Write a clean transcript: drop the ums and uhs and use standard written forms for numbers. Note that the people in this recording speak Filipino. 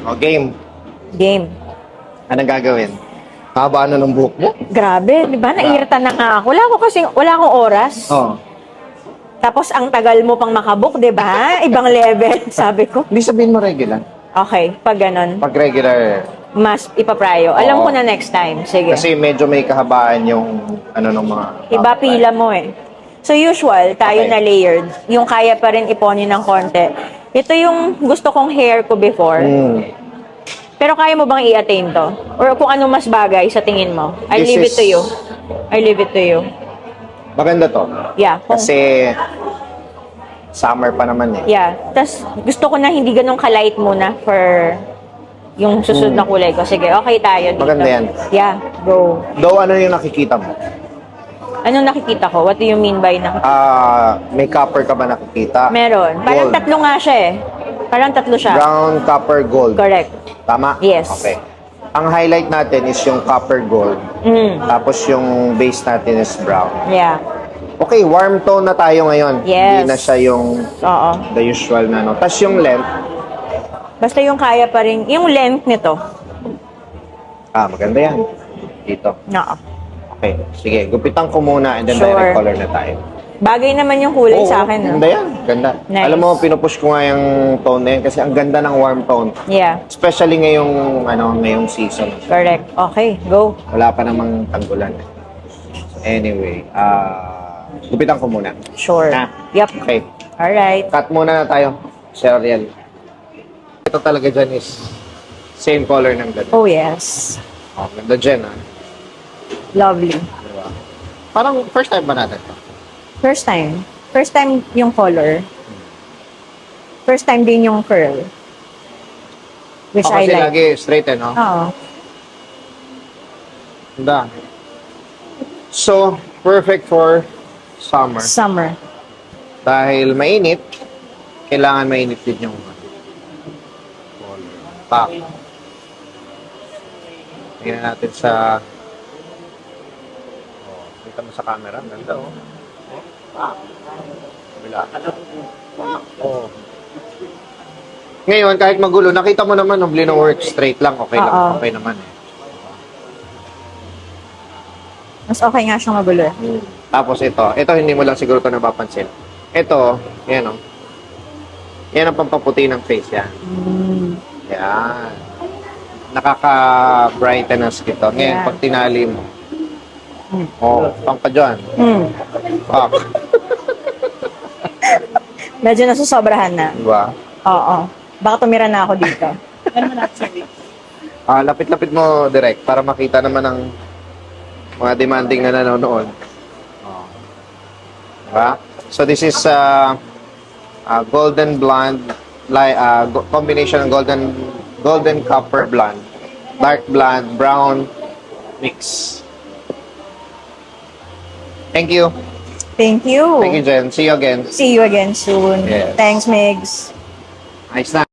O, game. Game. Anong gagawin? Haba na ng buhok mo? Grabe, di ba? Nairita na nga ako. Wala akong oras. Oo. Tapos ang tagal mo pang makabook, di ba? Ibang level, sabi ko. Hindi sabihin mo regular. Okay, pag ganon, Pag regular, mas ipaprayo. Alam Oo. ko na next time. Sige. kasi medyo may kahabaan yung ano ng mga... Iba pila mo eh. So usual, tayo Okay. na layered. Yung kaya pa rin iponin ng konti. Ito yung gusto kong hair ko before. Pero kaya mo bang i-attain to? Or kung ano mas bagay sa tingin mo? I This leave it is- to you. I leave it to you. Maganda to. Yeah. Kasi summer pa naman eh. Yeah. Tapos gusto ko na hindi ganun ka-light muna for yung susunod na kulay ko. Sige, okay tayo dito. Maganda yan. Yeah, go. Though ano yung nakikita mo? Anong nakikita ko? What do you mean by nakikita? May copper ka ba nakikita? Meron. Parang Gold. tatlo nga siya eh. Parang tatlo siya. Brown, copper, gold. Correct. Tama? Yes. Okay. Ang highlight natin is yung copper gold. Tapos yung base natin is brown. Yeah. Okay, warm tone na tayo ngayon. Yes. Hindi na siya yung Oo. the usual na, no? Tapos yung length, Basta yung kaya pa rin. Yung length nito. maganda yan. Dito. Oo. Okay, sige. Gupitan ko muna and then Sure. direct color na tayo. Bagay naman yung kulay Oo, sa akin. No? Ganda yan. Ganda. Nice. Alam mo, pinupush ko nga yung tone na yan kasi ang ganda ng warm tone. Yeah. Especially ngayong season. Correct. Okay, go. Wala pa namang tanggulan. So anyway, gupitan ko muna. Sure. Na. Yep. Okay. Alright. Cut muna na tayo, Sir Ariel. Ito talaga dyan is same color ng ganda. Oh, yes. Oh, ganda dyan, Lovely. Diba? Parang first time ba natin to? First time. First time yung color. First time din yung curl. Which I Kasi like. lagi straight, no? Oo. Ganda. So, perfect for summer. Summer. Dahil mainit, kailangan mainit din yung color. Top. Tingnan natin sa... kita mo sa camera. Ganda, oh. Kabila. Oh. Ngayon, kahit magulo, nakita mo naman, nung work straight lang, okay lang. Oo. Okay naman, eh. Mas okay nga siyang magulo. Tapos ito hindi mo lang siguro ito napapansin. Ito, yan o. Yan ang pampaputi ng face, yan. Yan. Nakaka-brighten ang skin to. Ngayon, Yeah. pag tinali mo, pang ka dyan. Pak. Medyo nasusobrahan na. Diba? Oo. Baka tumira na ako dito. Lapit-lapit mo direct para makita naman ng mga demanding na nanonood. Diba? So, this is golden blonde, combination ng golden copper blonde, dark blonde, brown mix. Thank you. Thank you. Thank you, Jen. See you again. See you again soon. Yes. Thanks, Migs. Ayos na.